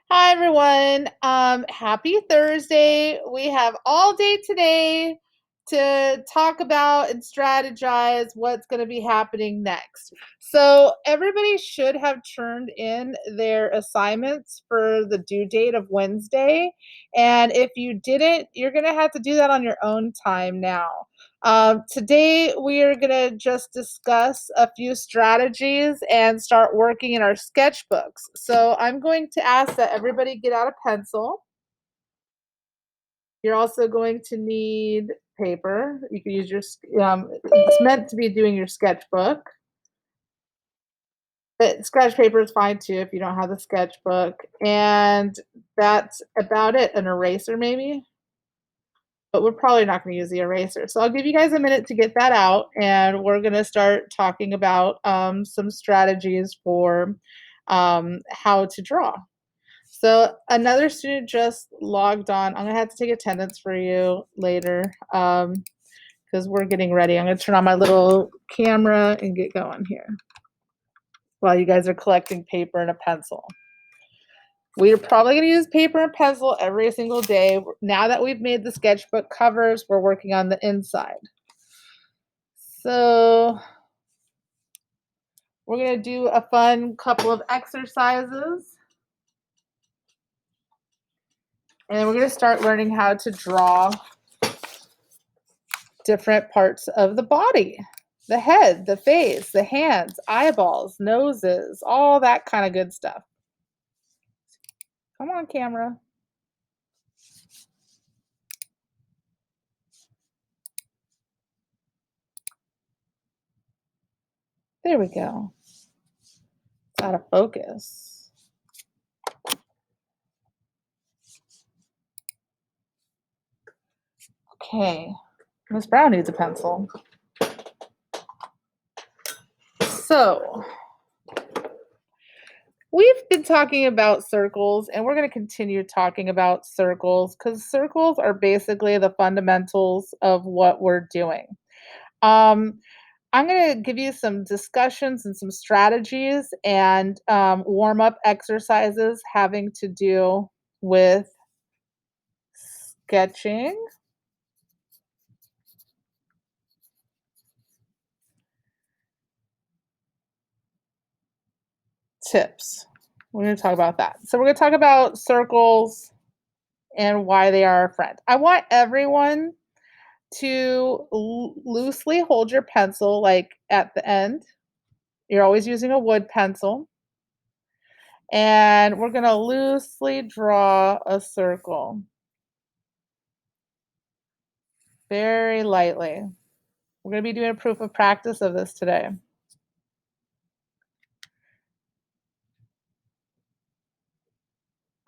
Hi everyone. Happy Thursday. We have all day today to talk about and strategize what's going to be happening next. So everybody should have turned in their assignments for the due date of Wednesday. And if you didn't, you're going to have to do that on your own time now. Today, we are going to just discuss a few strategies and start working in our sketchbooks. So I'm going to ask that everybody get out a pencil. You're also going to need paper. You can use it's meant to be doing your sketchbook, but scratch paper is fine too if you don't have the sketchbook. And that's about it. An eraser, maybe, but we're probably not going to use the eraser. So I'll give you guys a minute to get that out, and we're going to start talking about some strategies for how to draw. So another student just logged on. I'm going to have to take attendance for you later because we're getting ready. I'm going to turn on my little camera and get going here while you guys are collecting paper and a pencil. We're probably going to use paper and pencil every single day. Now that we've made the sketchbook covers, we're working on the inside. So we're going to do a fun couple of exercises. And then we're going to start learning how to draw different parts of the body. The head, the face, the hands, eyeballs, noses, all that kind of good stuff. Come on, camera. There we go. It's out of focus. Okay. Miss Brown needs a pencil. So, we've been talking about circles, and we're going to continue talking about circles because circles are basically the fundamentals of what we're doing. Um, I'm going to give you some discussions and some strategies and warm up exercises having to do with sketching. Tips. We're going to talk about that. So, we're going to talk about circles and why they are our friend. I want everyone to loosely hold your pencil like at the end. You're always using a wood pencil. And we're going to loosely draw a circle very lightly. We're going to be doing a proof of practice of this today.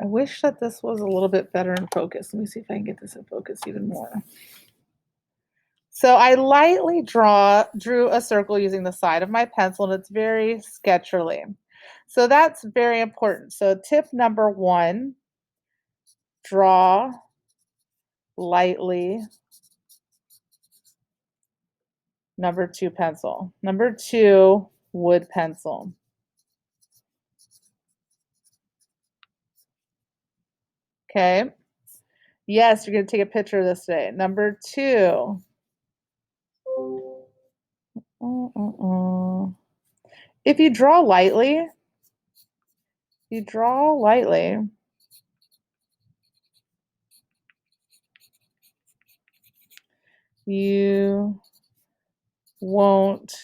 I wish that this was a little bit better in focus. Let me see if I can get this in focus even more. So I lightly drew a circle using the side of my pencil, and it's very sketcherly. So that's very important. So tip number 1, draw lightly. Number 2, pencil. Number 2, wood pencil. Okay. Yes, you're going to take a picture of this today. Number 2. If you draw lightly, you won't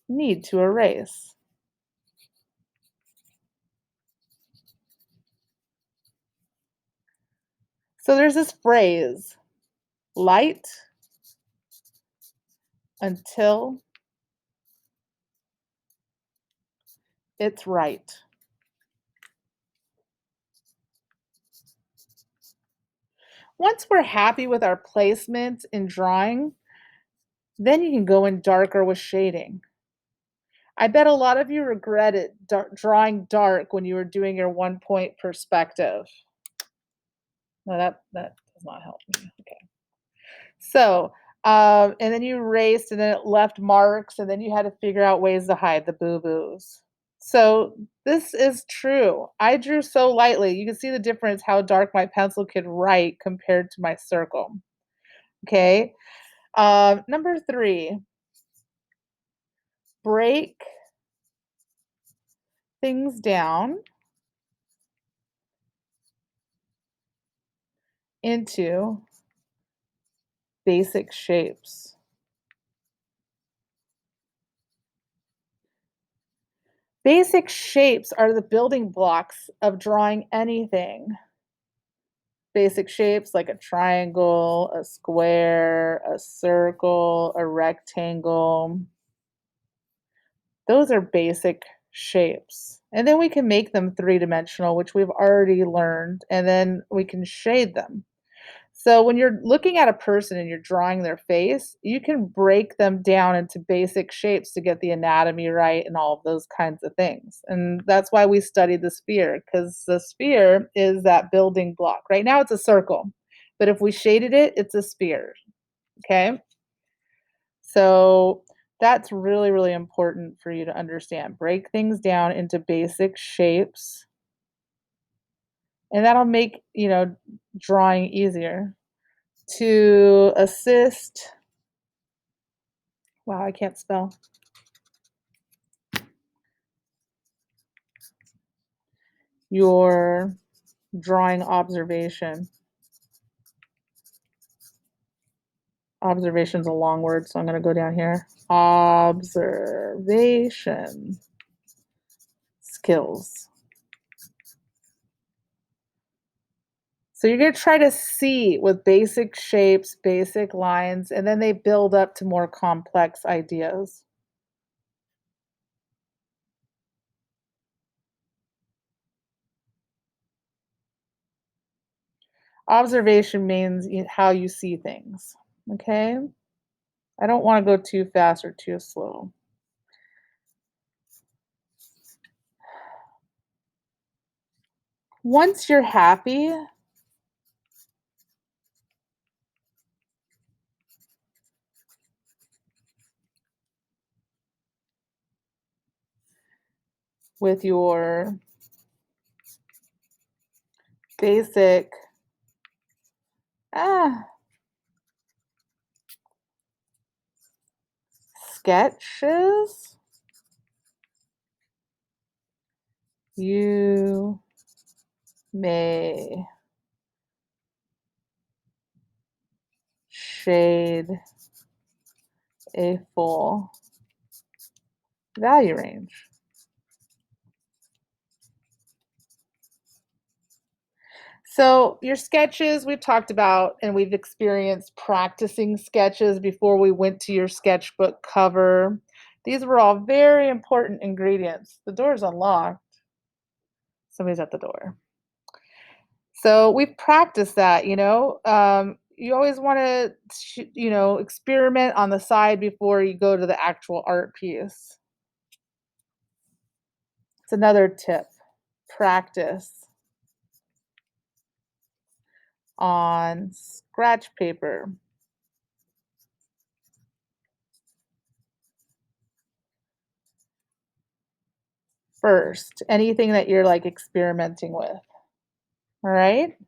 need to erase. So there's this phrase, light until it's right. Once we're happy with our placement in drawing, then you can go in darker with shading. I bet a lot of you regretted drawing dark when you were doing your 1-point perspective. No, that does not help me. Okay. So, and then you erased, and then it left marks, and then you had to figure out ways to hide the boo-boos. So this is true. I drew so lightly. You can see the difference how dark my pencil could write compared to my circle. Okay. Number three, break things down into basic shapes. Basic shapes are the building blocks of drawing anything. Basic shapes like a triangle, a square, a circle, a rectangle. Those are basic shapes. And then we can make them three-dimensional, which we've already learned, and then we can shade them. So when you're looking at a person and you're drawing their face, you can break them down into basic shapes to get the anatomy right and all of those kinds of things. And that's why we study the sphere, because the sphere is that building block. Right now it's a circle, but if we shaded it, it's a sphere. Okay. So that's really, really important for you to understand. Break things down into basic shapes, and that'll make, drawing easier. To assist, wow, I can't spell, your drawing observation. Observation's a long word, so I'm going to go down here. Observation skills. So you're going to try to see with basic shapes, basic lines, and then they build up to more complex ideas. Observation means how you see things. Okay? I don't want to go too fast or too slow. Once you're happy with your basic ah, sketches, you may shade a full value range. So, your sketches, we've talked about and we've experienced practicing sketches before we went to your sketchbook cover. These were all very important ingredients. The door is unlocked. Somebody's at the door. So we've practiced that, you always want to, experiment on the side before you go to the actual art piece. It's another tip. Practice on scratch paper first. Anything that you're like experimenting with. All right.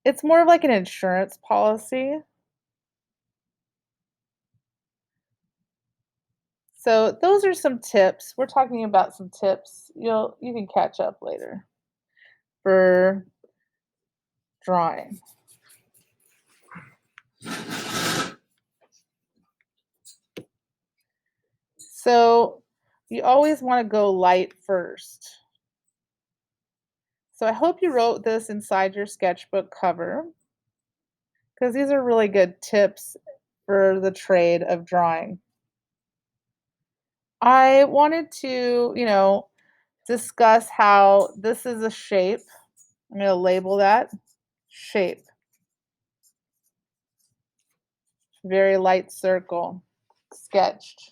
It's more of like an insurance policy. So those are some tips. We're talking about some tips. You can catch up later for drawing. So you always want to go light first. So I hope you wrote this inside your sketchbook cover because these are really good tips for the trade of drawing. I wanted to, discuss how this is a shape. I'm going to label that shape. Very light circle sketched.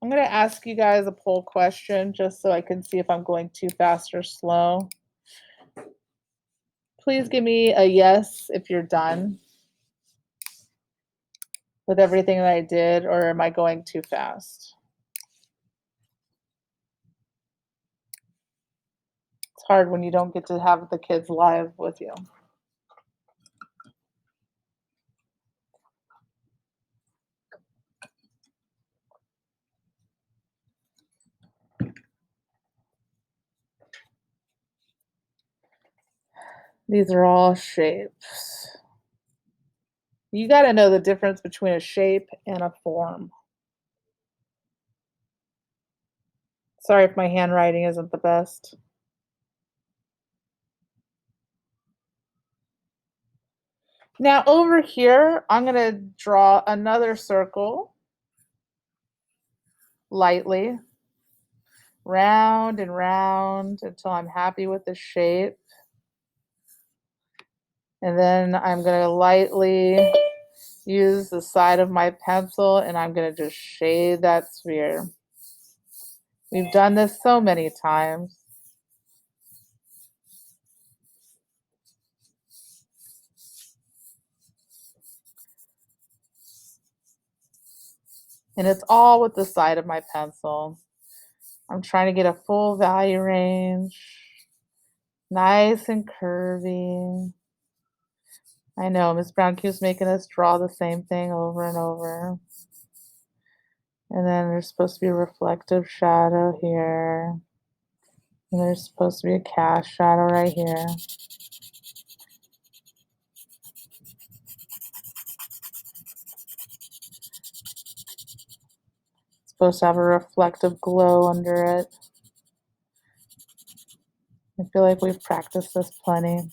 I'm going to ask you guys a poll question just so I can see if I'm going too fast or slow. please give me a yes if you're done with everything that I did, or am I going too fast? It's hard when you don't get to have the kids live with you. These are all shapes. You got to know the difference between a shape and a form. Sorry if my handwriting isn't the best. Now over here, I'm going to draw another circle lightly, round and round until I'm happy with the shape. And then I'm going to lightly use the side of my pencil and I'm going to just shade that sphere. We've done this so many times. And it's all with the side of my pencil. I'm trying to get a full value range. Nice and curvy. I know, Miss Brown keeps making us draw the same thing over and over. And then there's supposed to be a reflective shadow here. And there's supposed to be a cast shadow right here. It's supposed to have a reflective glow under it. I feel like we've practiced this plenty.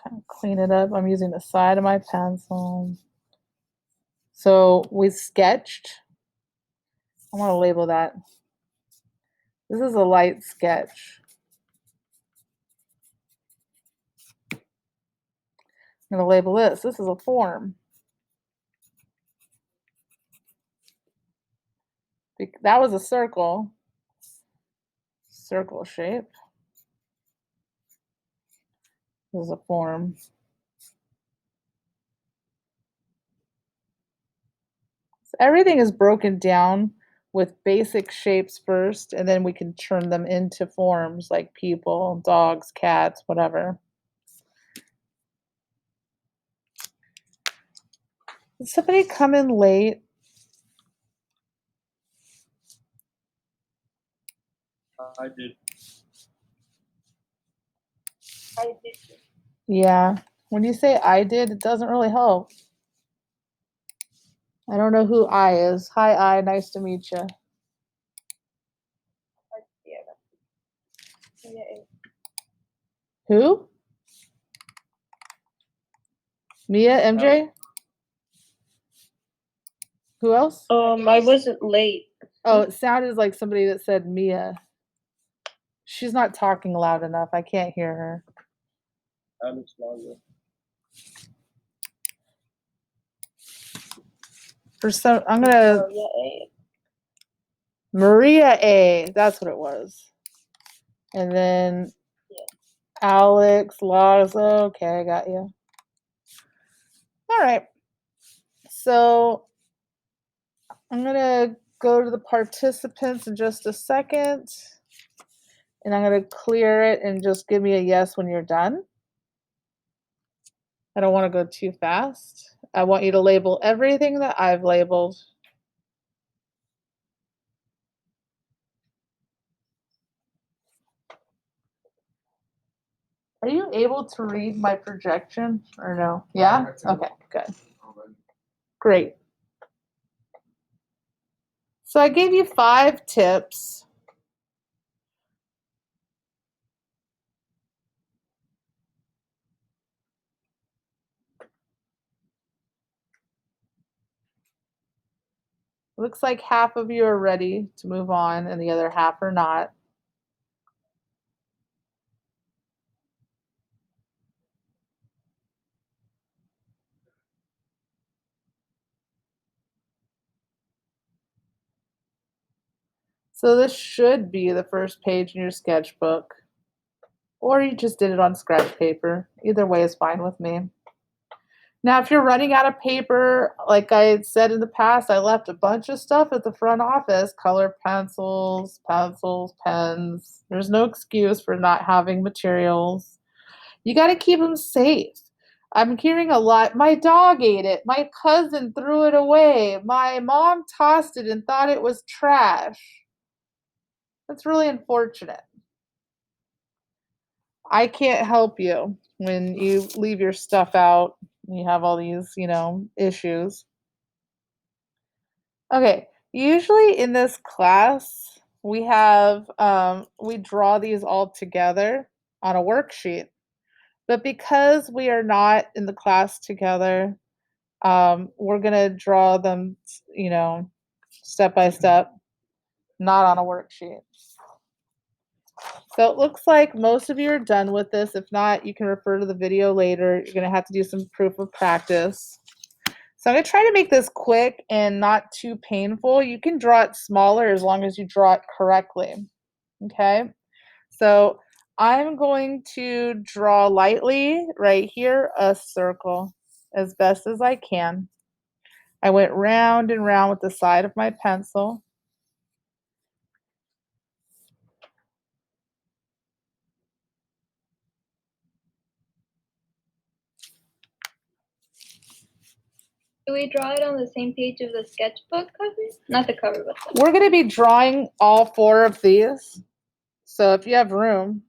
Kind of clean it up. I'm using the side of my pencil. So we sketched. I want to label that. This is a light sketch. I'm going to label this. This is a form. That was a circle. Circle shape. This is a form. So everything is broken down with basic shapes first, and then we can turn them into forms like people, dogs, cats, whatever. Did somebody come in late? I did. Yeah. When you say I did, it doesn't really help. I don't know who I is. Hi, I. Nice to meet you. Who? Mia, MJ? Who else? I wasn't late. Oh, it sounded like somebody that said Mia. She's not talking loud enough. I can't hear her. Alex Lager. For some, I'm gonna Maria A. That's what it was. And then Alex Lazo. Okay, I got you. All right. So I'm gonna go to the participants in just a second. And I'm going to clear it and just give me a yes when you're done. I don't want to go too fast. I want you to label everything that I've labeled. Are you able to read my projection or no? Yeah? Okay, good. Great. So I gave you 5 tips. Looks like half of you are ready to move on and the other half are not. So this should be the first page in your sketchbook, or you just did it on scratch paper. Either way is fine with me. Now, if you're running out of paper, like I had said in the past, I left a bunch of stuff at the front office, color pencils, pens. There's no excuse for not having materials. You got to keep them safe. I'm hearing a lot. My dog ate it. My cousin threw it away. My mom tossed it and thought it was trash. That's really unfortunate. I can't help you when you leave your stuff out and you have all these, issues. Okay, usually in this class, we draw these all together on a worksheet. But because we are not in the class together, we're gonna draw them, step by step, not on a worksheet. So it looks like most of you are done with this. If not, you can refer to the video later. You're gonna have to do some proof of practice. So I'm gonna try to make this quick and not too painful. You can draw it smaller as long as you draw it correctly. Okay, so I'm going to draw lightly right here a circle as best as I can. I went round and round with the side of my pencil. Do we draw it on the same page of the sketchbook cover? Not the cover, but the... We're going to be drawing all 4 of these. So if you have room,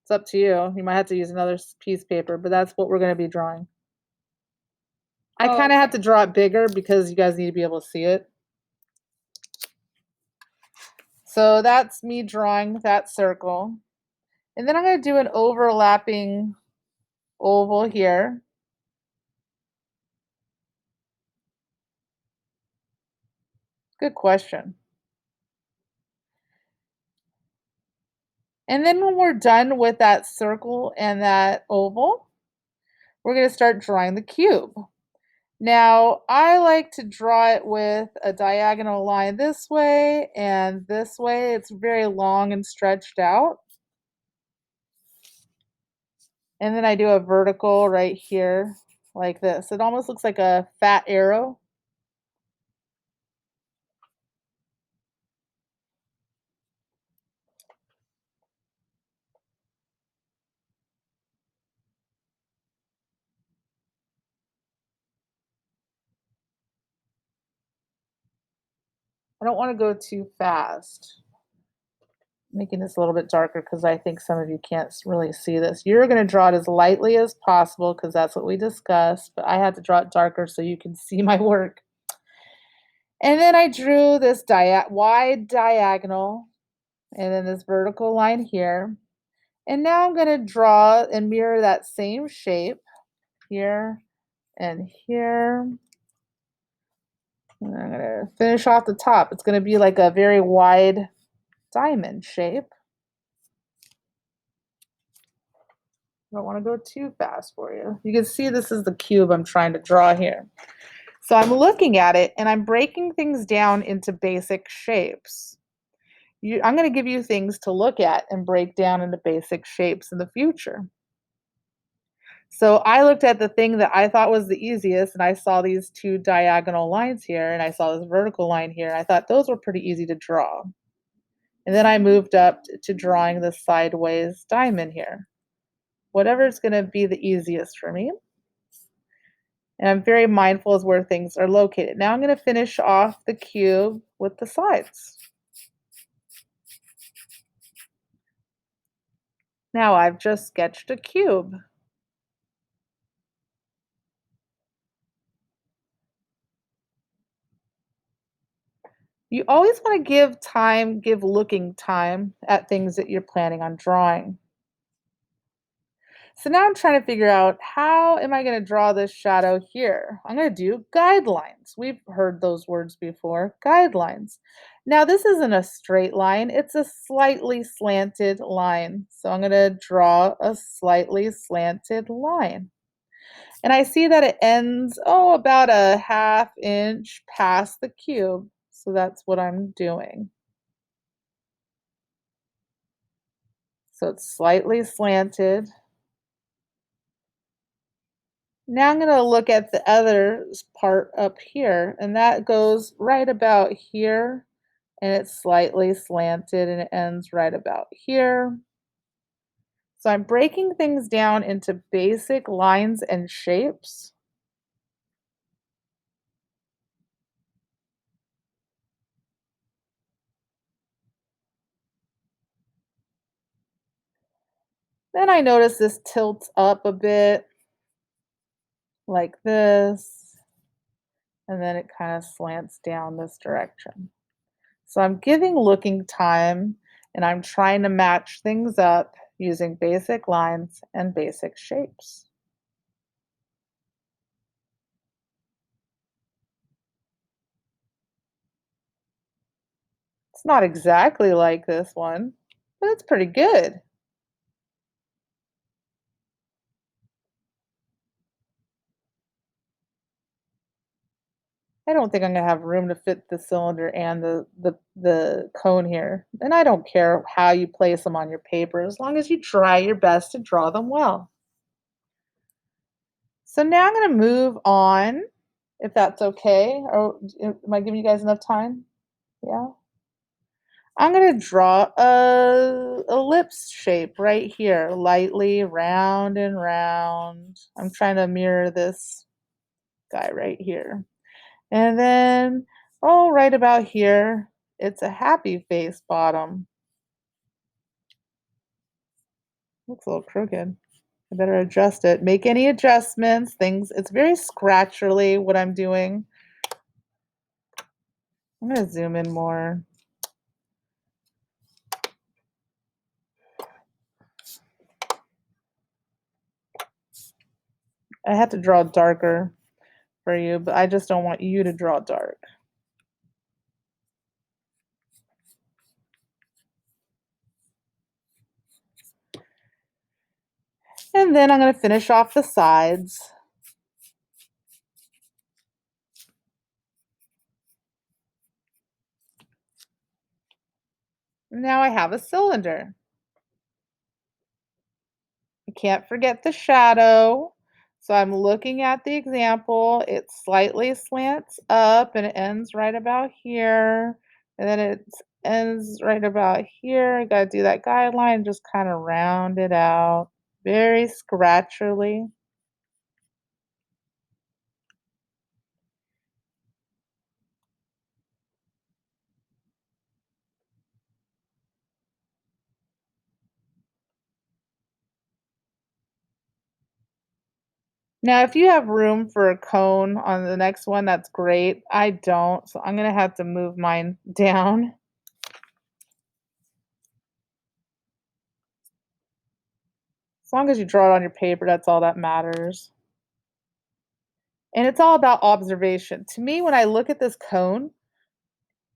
it's up to you. You might have to use another piece of paper, but that's what we're going to be drawing. I kind of have to draw it bigger because you guys need to be able to see it. So that's me drawing that circle. And then I'm going to do an overlapping oval here. Good question. And then when we're done with that circle and that oval, we're going to start drawing the cube. Now, I like to draw it with a diagonal line this way and this way. It's very long and stretched out. And then I do a vertical right here like this. It almost looks like a fat arrow. I don't want to go too fast. Making this a little bit darker because I think some of you can't really see this. You're going to draw it as lightly as possible because that's what we discussed, but I had to draw it darker so you can see my work. And then I drew this wide diagonal and then this vertical line here. And now I'm going to draw and mirror that same shape here and here. And I'm going to finish off the top. It's going to be like a very wide diamond shape. I don't want to go too fast for you. You can see this is the cube I'm trying to draw here. So I'm looking at it and I'm breaking things down into basic shapes. I'm going to give you things to look at and break down into basic shapes in the future. So I looked at the thing that I thought was the easiest and I saw these 2 diagonal lines here and I saw this vertical line here. I thought those were pretty easy to draw. And then I moved up to drawing the sideways diamond here. Whatever is going to be the easiest for me. And I'm very mindful of where things are located. Now I'm going to finish off the cube with the sides. Now I've just sketched a cube. You always want to give looking time at things that you're planning on drawing. So now I'm trying to figure out how am I going to draw this shadow here? I'm going to do guidelines. We've heard those words before, guidelines. Now this isn't a straight line, it's a slightly slanted line. So I'm going to draw a slightly slanted line. And I see that it ends, about a ½ inch past the cube. So that's what I'm doing. So it's slightly slanted. Now I'm going to look at the other part up here, and that goes right about here, and it's slightly slanted, and it ends right about here. So I'm breaking things down into basic lines and shapes. Then I notice this tilts up a bit, like this, and then it kind of slants down this direction. So I'm giving looking time, and I'm trying to match things up using basic lines and basic shapes. It's not exactly like this one, but it's pretty good. I don't think I'm gonna have room to fit the cylinder and the cone here. And I don't care how you place them on your paper as long as you try your best to draw them well. So now I'm gonna move on, if that's okay. Or am I giving you guys enough time? Yeah. I'm gonna draw a ellipse shape right here, lightly round and round. I'm trying to mirror this guy right here. And then, oh, right about here, it's a happy face bottom. Looks a little crooked. I better adjust it. Make any adjustments, things. It's very scratcherly what I'm doing. I'm going to zoom in more. I had to draw darker for you, but I just don't want you to draw dark. And then I'm going to finish off the sides. Now I have a cylinder. You can't forget the shadow. So I'm looking at the example. It slightly slants up and it ends right about here. And then it ends right about here. I got to do that guideline, just kind of round it out very scratcherly. Now, if you have room for a cone on the next one, that's great. I don't, so I'm going to have to move mine down. As long as you draw it on your paper, that's all that matters. And it's all about observation. To me, when I look at this cone,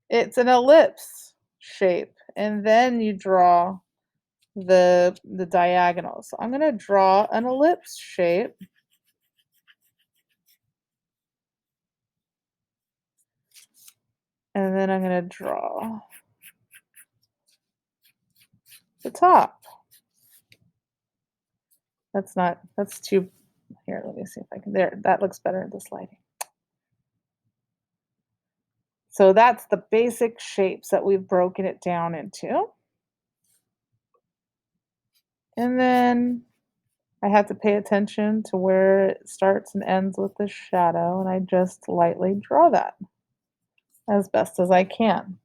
it's an ellipse shape, and then you draw the diagonal. So I'm going to draw an ellipse shape. And then I'm going to draw the top. That's too, here, let me see if I can, there, that looks better in this lighting. So that's the basic shapes that we've broken it down into. And then I have to pay attention to where it starts and ends with the shadow, and I just lightly draw that as best as I can.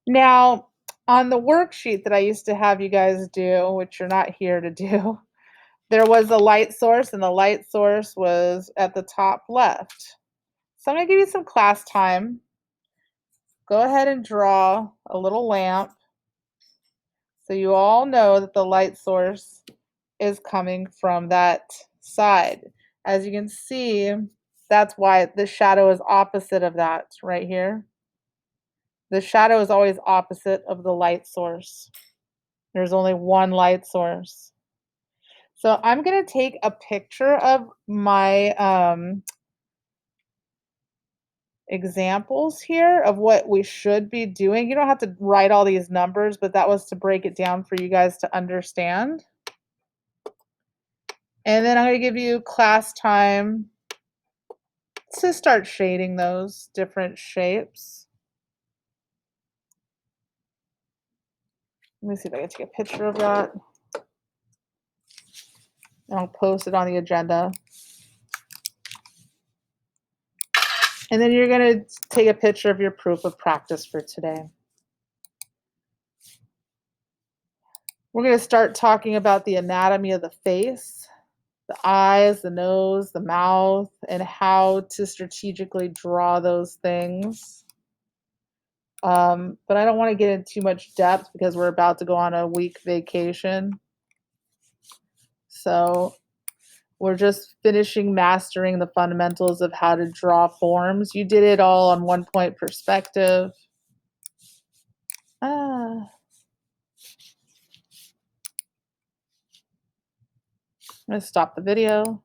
Now, on the worksheet that I used to have you guys do, which you're not here to do, there was a light source, and the light source was at the top left. So I'm going to give you some class time. Go ahead and draw a little lamp so you all know that the light source is coming from that side. As you can see, that's why the shadow is opposite of that right here. The shadow is always opposite of the light source. There's only one light source. So I'm gonna take a picture of my examples here of what we should be doing. You don't have to write all these numbers, but that was to break it down for you guys to understand. And then I'm gonna give you class time to start shading those different shapes. Let me see if I can take a picture of that. And I'll post it on the agenda. And then you're gonna take a picture of your proof of practice for today. We're gonna start talking about the anatomy of the face, the eyes, the nose, the mouth, and how to strategically draw those things. But I don't want to get in too much depth because we're about to go on a week vacation. So we're just finishing mastering the fundamentals of how to draw forms. You did it all on 1-point perspective. I'm going to stop the video.